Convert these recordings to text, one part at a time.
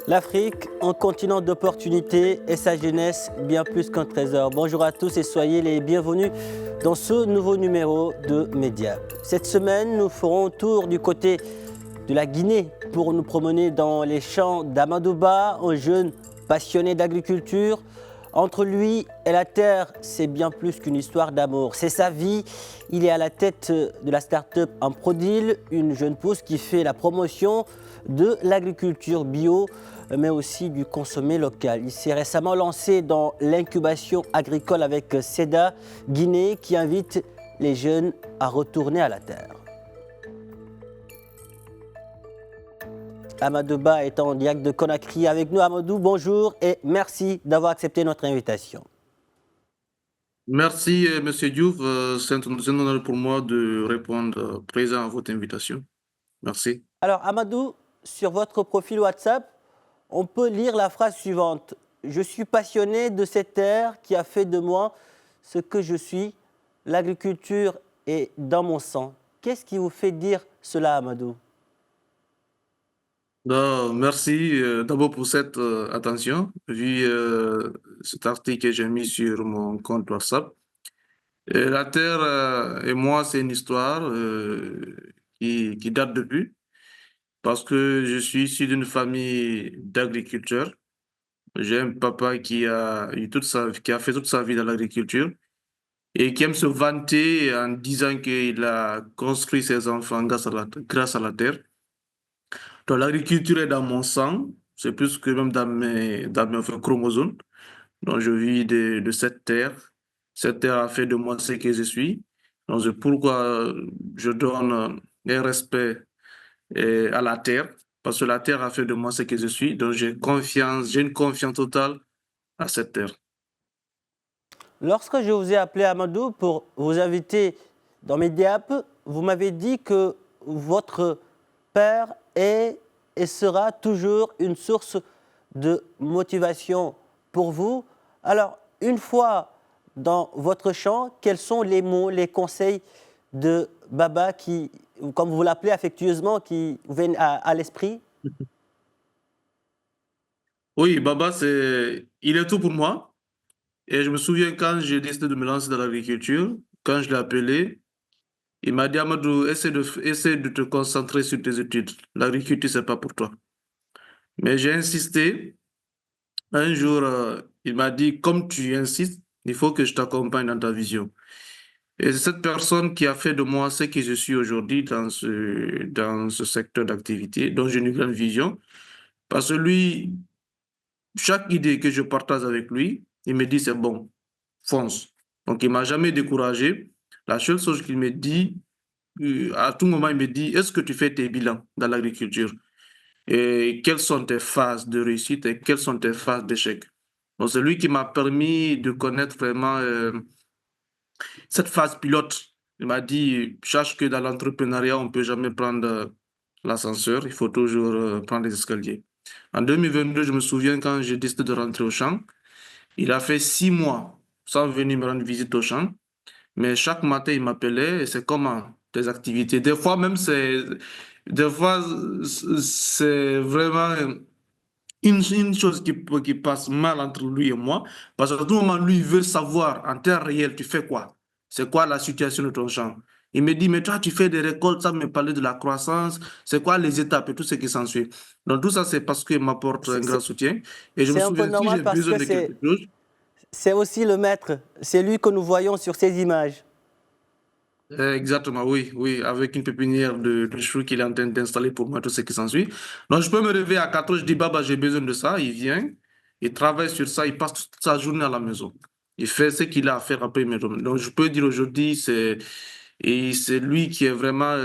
L'Afrique, un continent d'opportunités et sa jeunesse bien plus qu'un trésor. Bonjour à tous et soyez les bienvenus dans ce nouveau numéro de Média. Cette semaine, nous ferons un tour du côté de la Guinée pour nous promener dans les champs d'Amadouba, un jeune passionné d'agriculture. Entre lui et la terre, c'est bien plus qu'une histoire d'amour. C'est sa vie. Il est à la tête de la start-up Amprodil, une jeune pousse qui fait la promotion de l'agriculture bio, mais aussi du consommé local. Il s'est récemment lancé dans l'incubation agricole avec SEDA Guinée, qui invite les jeunes à retourner à la terre. Amadou Ba est en direct de Conakry avec nous. Amadou, bonjour et merci d'avoir accepté notre invitation. Merci, Monsieur Diouf. C'est un honneur pour moi de répondre présent à votre invitation. Merci. Alors, Amadou, sur votre profil WhatsApp, on peut lire la phrase suivante. Je suis passionné de cette terre qui a fait de moi ce que je suis. L'agriculture est dans mon sang. Qu'est-ce qui vous fait dire cela, Amadou? Merci d'abord pour cette attention, vu cet article que j'ai mis sur mon compte WhatsApp. La terre et moi, c'est une histoire qui date depuis, parce que je suis issu d'une famille d'agriculteurs. J'ai un papa qui a fait toute sa vie dans l'agriculture et qui aime se vanter en disant qu'il a construit ses enfants grâce à la terre. Donc l'agriculture est dans mon sang, c'est plus que même dans mes chromosomes. Donc je vis de cette terre. Cette terre a fait de moi ce que je suis. Donc c'est pourquoi je donne un respect à la terre, parce que la terre a fait de moi ce que je suis. Donc j'ai une confiance totale à cette terre. Lorsque je vous ai appelé, Amadou, pour vous inviter dans Mediap, vous m'avez dit que votre père est et sera toujours une source de motivation pour vous. Alors, une fois dans votre champ, quels sont les mots, les conseils de Baba qui, comme vous l'appelez affectueusement, qui vous viennent à l'esprit? Oui, Baba, il est tout pour moi. Et je me souviens quand j'ai décidé de me lancer dans l'agriculture, quand je l'ai appelé, il m'a dit, Amadou, essaie de te concentrer sur tes études. L'agriculture, c'est pas pour toi. Mais j'ai insisté. Un jour, il m'a dit, comme tu insistes, il faut que je t'accompagne dans ta vision. Et c'est cette personne qui a fait de moi ce que je suis aujourd'hui dans ce secteur d'activité, dont j'ai une grande vision. Parce que lui, chaque idée que je partage avec lui, il me dit, c'est bon, fonce. Donc, il m'a jamais découragé. La seule chose qu'il me dit, à tout moment, il me dit, est-ce que tu fais tes bilans dans l'agriculture? Et quelles sont tes phases de réussite et quelles sont tes phases d'échec? Donc, c'est lui qui m'a permis de connaître vraiment cette phase pilote. Il m'a dit, sache que dans l'entrepreneuriat, on ne peut jamais prendre l'ascenseur, il faut toujours prendre les escaliers. En 2022, je me souviens quand j'ai décidé de rentrer au champ, il a fait 6 mois sans venir me rendre visite au champ. Mais chaque matin, il m'appelait et c'est comment tes activités. Des fois, c'est vraiment une chose qui passe mal entre lui et moi. Parce qu'à tout moment, lui, il veut savoir en temps réel, tu fais quoi? C'est quoi la situation de ton champ? Il me dit, mais toi, tu fais des récoltes, ça me parlait de la croissance, c'est quoi les étapes et tout ce qui s'ensuit. Donc, tout ça, c'est parce qu'il m'apporte un grand soutien. Et je me C'est un peu souviens, si normal j'ai parce besoin que de quelque chose, c'est aussi le maître, c'est lui que nous voyons sur ces images. Exactement, oui, oui, avec une pépinière de choux qu'il est en train d'installer pour moi, tout ce qui s'ensuit. Donc, je peux me réveiller à 4 heures, je dis, Baba, j'ai besoin de ça. Il vient, il travaille sur ça, il passe toute sa journée à la maison. Il fait ce qu'il a à faire après mes domaines. Donc, je peux dire aujourd'hui, c'est lui qui est vraiment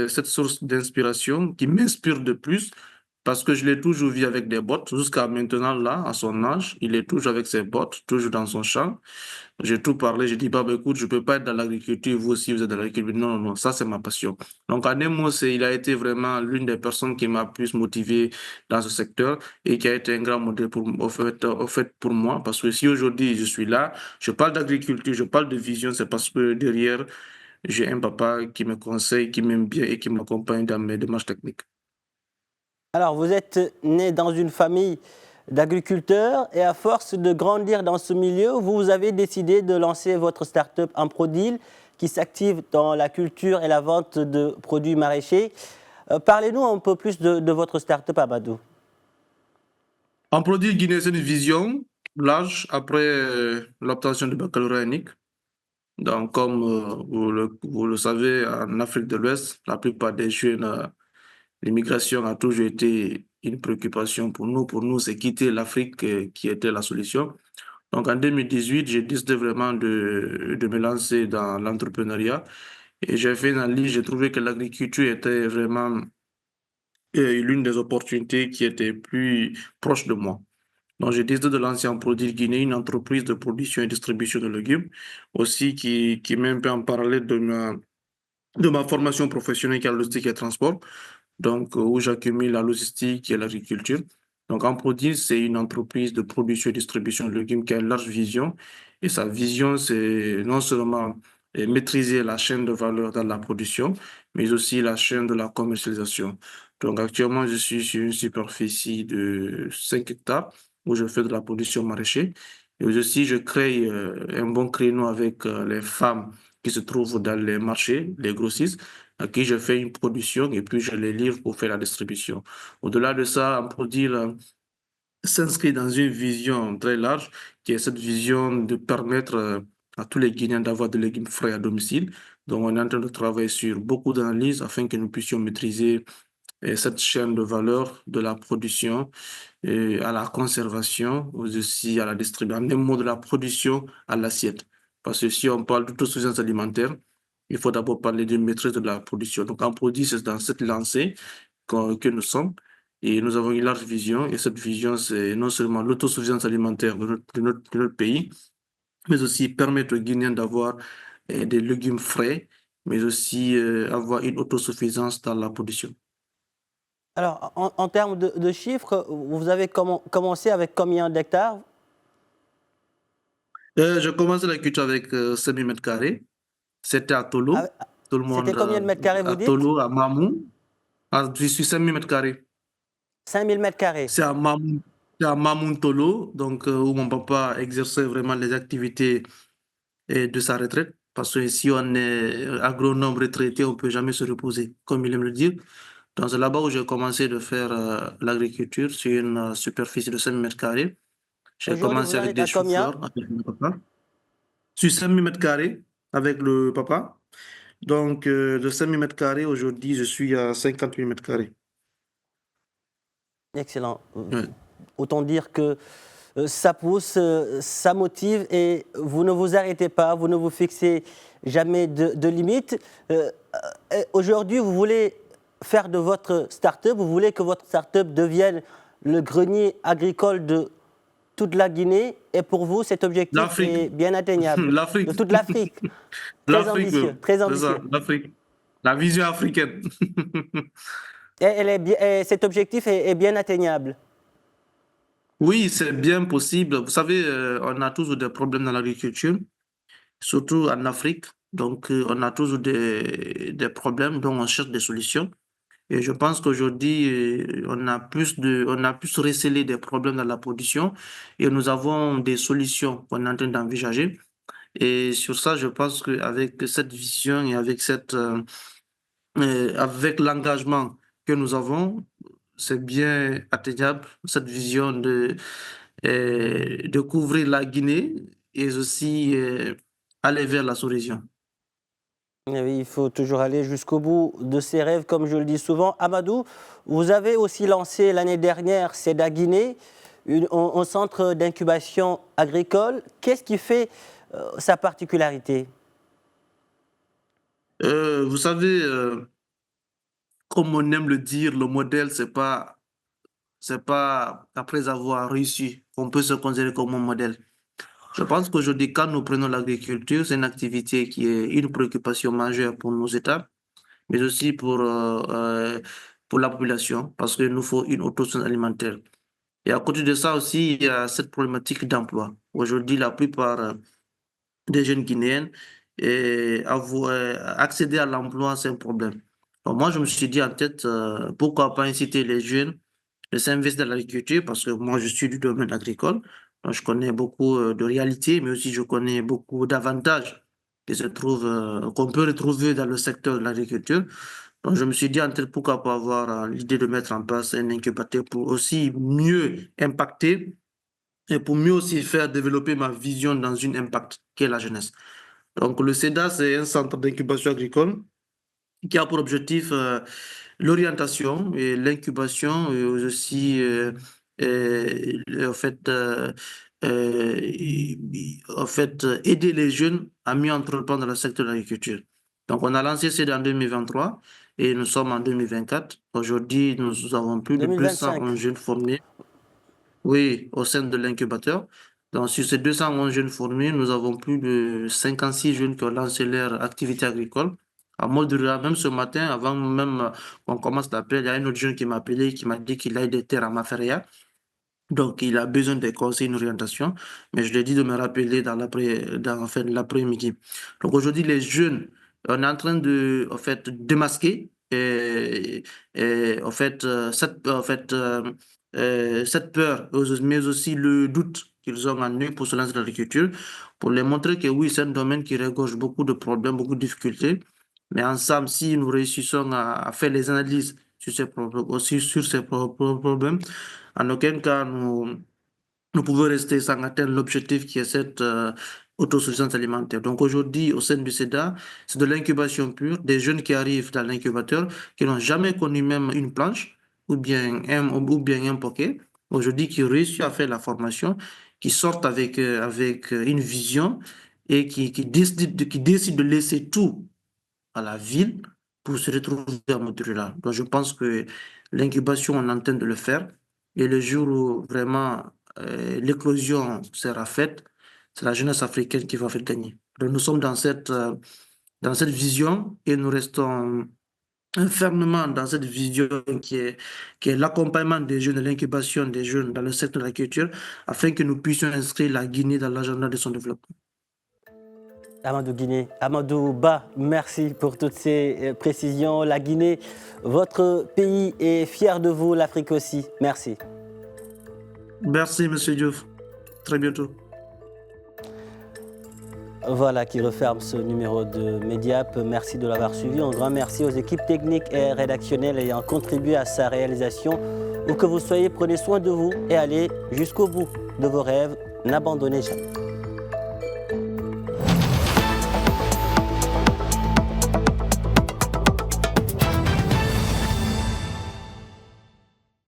cette source d'inspiration, qui m'inspire de plus, parce que je l'ai toujours vu avec des bottes, jusqu'à maintenant, là, à son âge, il est toujours avec ses bottes, toujours dans son champ. J'ai tout parlé, j'ai dit, bah, écoute, je peux pas être dans l'agriculture, vous aussi, vous êtes dans l'agriculture. Non, non, non, ça, c'est ma passion. Donc, en un mot, il a été vraiment l'une des personnes qui m'a plus motivé dans ce secteur et qui a été un grand modèle au fait, pour moi. Parce que si aujourd'hui, je suis là, je parle d'agriculture, je parle de vision, c'est parce que derrière, j'ai un papa qui me conseille, qui m'aime bien et qui m'accompagne dans mes démarches techniques. Alors, vous êtes né dans une famille d'agriculteurs et à force de grandir dans ce milieu, vous avez décidé de lancer votre start-up Improdil qui s'active dans la culture et la vente de produits maraîchers. Parlez-nous un peu plus de votre start-up, Amadou. En produit Guinée, c'est une vision large après l'obtention du baccalauréat unique. Donc, comme vous le savez, en Afrique de l'Ouest, la plupart des jeunes, l'immigration a toujours été une préoccupation pour nous. Pour nous, c'est quitter l'Afrique qui était la solution. Donc, en 2018, j'ai décidé vraiment de me lancer dans l'entrepreneuriat. Et j'ai fait une analyse, j'ai trouvé que l'agriculture était vraiment l'une des opportunités qui était plus proche de moi. Donc, j'ai décidé de lancer en Produit Guinée une entreprise de production et distribution de légumes, aussi qui met un peu en parallèle de ma formation professionnelle qui est la logistique et transport, donc où j'accumule la logistique et l'agriculture. Donc, en Produit, c'est une entreprise de production et distribution de légumes qui a une large vision. Et sa vision, c'est non seulement maîtriser la chaîne de valeur dans la production, mais aussi la chaîne de la commercialisation. Donc, actuellement, je suis sur une superficie de 5 hectares où je fais de la production maraîchère. Et aussi, je crée un bon créneau avec les femmes qui se trouvent dans les marchés, les grossistes, à qui je fais une production et puis je les livre pour faire la distribution. Au-delà de ça, un produit s'inscrit dans une vision très large, qui est cette vision de permettre à tous les Guinéens d'avoir des légumes frais à domicile. Donc, on est en train de travailler sur beaucoup d'analyses afin que nous puissions maîtriser cette chaîne de valeur de la production et à la conservation, aussi à la distribution, même mot de la production à l'assiette. Parce que si on parle d'autosuffisance alimentaire, il faut d'abord parler d'une maîtrise de la production. Donc, en produit, c'est dans cette lancée que nous sommes. Et nous avons une large vision. Et cette vision, c'est non seulement l'autosuffisance alimentaire de notre pays, mais aussi permettre aux Guinéens d'avoir des légumes frais, mais aussi avoir une autosuffisance dans la production. Alors, en termes de chiffres, vous avez commencé avec combien d'hectares? Je commence la culture avec 5 000 mètres carrés. C'était à Ah, Tolo. Tout le c'était monde combien de mètres carrés, vous à dites? Tolo, à Mamou. Je suis 5 000 mètres carrés. 5000 mètres carrés. C'est à Mamou Tolo, donc où mon papa exerçait vraiment les activités de sa retraite. Parce que si on est agronome retraité, on ne peut jamais se reposer, comme il aime le dire. Donc c'est là-bas où j'ai commencé de faire l'agriculture sur une superficie de 5 000 mètres carrés. J'ai Aujourd'hui, commencé vous en avec êtes des à combien? choux-fleurs avec mon papa. Sur 5 000 mètres carrés avec le papa. Donc, de 5 000 mètres carrés, aujourd'hui, je suis à 50 000 mètres carrés. Excellent. Ouais. Autant dire que ça pousse, ça motive et vous ne vous arrêtez pas, vous ne vous fixez jamais de limites. Aujourd'hui, vous voulez faire de votre start-up, vous voulez que votre start-up devienne le grenier agricole de toute la Guinée et pour vous, cet objectif L'Afrique, est bien atteignable. De l'Afrique, toute l'Afrique. Très l'Afrique, ambitieux, très c'est ça, ambitieux. l'Afrique. La vision africaine. Et cet objectif est bien atteignable. Oui, c'est bien possible. Vous savez, on a toujours des problèmes dans l'agriculture, surtout en Afrique. Donc, on a toujours des problèmes dont on cherche des solutions. Et je pense qu'aujourd'hui, on a plus recelé des problèmes dans la production et nous avons des solutions qu'on est en train d'envisager. Et sur ça, je pense qu'avec cette vision et avec l'engagement que nous avons, c'est bien atteignable, cette vision de couvrir la Guinée et aussi aller vers la sous-région. Eh oui, il faut toujours aller jusqu'au bout de ses rêves, comme je le dis souvent. Amadou, vous avez aussi lancé l'année dernière CEDA Guinée, un centre d'incubation agricole. Qu'est-ce qui fait sa particularité? Vous savez, comme on aime le dire, le modèle, c'est pas après avoir réussi qu'on peut se considérer comme un modèle. Je pense qu'aujourd'hui, quand nous prenons l'agriculture, c'est une activité qui est une préoccupation majeure pour nos États, mais aussi pour la population, parce qu'il nous faut une autosuffisance alimentaire. Et à côté de ça aussi, il y a cette problématique d'emploi. Aujourd'hui, la plupart des jeunes Guinéens, accéder à l'emploi, c'est un problème. Donc moi, je me suis dit en tête, pourquoi pas inciter les jeunes de s'investir dans l'agriculture parce que moi, je suis du domaine agricole. Donc, je connais beaucoup de réalités, mais aussi je connais beaucoup d'avantages qu'on peut retrouver dans le secteur de l'agriculture. Donc, je me suis dit, pourquoi pas avoir l'idée de mettre en place un incubateur pour aussi mieux impacter et pour mieux aussi faire développer ma vision dans une impact qui est la jeunesse. Donc, le CEDA, c'est un centre d'incubation agricole qui a pour objectif l'orientation et l'incubation et aussi en fait, aider les jeunes à mieux entreprendre dans le secteur de l'agriculture. Donc, on a lancé CEDA en 2023 et nous sommes en 2024. Aujourd'hui, nous avons plus de 2025. 211 jeunes formés, oui, au sein de l'incubateur. Donc, sur ces 211 jeunes formés, nous avons plus de 56 jeunes qui ont lancé leur activité agricole. À mode rural, même ce matin, avant même qu'on commence l'appel, il y a un autre jeune qui m'a appelé, qui m'a dit qu'il a des terres à Maferia. Donc, il a besoin de conseils, une orientation. Mais je lui ai dit de me rappeler en fait, l'après-midi. Donc, aujourd'hui, les jeunes, on est en train de, en fait, démasquer en fait, cette peur, mais aussi le doute qu'ils ont en eux pour se lancer dans l'agriculture, pour les montrer que oui, c'est un domaine qui regorge beaucoup de problèmes, beaucoup de difficultés. Mais ensemble, si nous réussissons à faire les analyses sur ces problèmes, aussi sur ces problèmes, en aucun cas nous pouvons rester sans atteindre l'objectif qui est cette autosuffisance alimentaire. Donc aujourd'hui, au sein du CEDA, c'est de l'incubation pure, des jeunes qui arrivent dans l'incubateur, qui n'ont jamais connu même une planche ou bien un poquet, aujourd'hui qui réussissent à faire la formation, qui sortent avec une vision et qui décident de laisser tout à la ville pour se retrouver en mode rural. Donc, je pense que l'incubation, on est en train de le faire. Et le jour où vraiment l'éclosion sera faite, c'est la jeunesse africaine qui va faire gagner. Donc, nous sommes dans cette vision et nous restons fermement dans cette vision qui est l'accompagnement des jeunes, l'incubation des jeunes dans le secteur de la culture, afin que nous puissions inscrire la Guinée dans l'agenda de son développement. Amadou Guinée, Amadou Ba, merci pour toutes ces précisions. La Guinée, votre pays est fier de vous, l'Afrique aussi. Merci. Merci, M. Diouf. Très bientôt. Voilà qui referme ce numéro de Mediap. Merci de l'avoir suivi. Un grand merci aux équipes techniques et rédactionnelles ayant contribué à sa réalisation. Où que vous soyez, prenez soin de vous et allez jusqu'au bout de vos rêves. N'abandonnez jamais.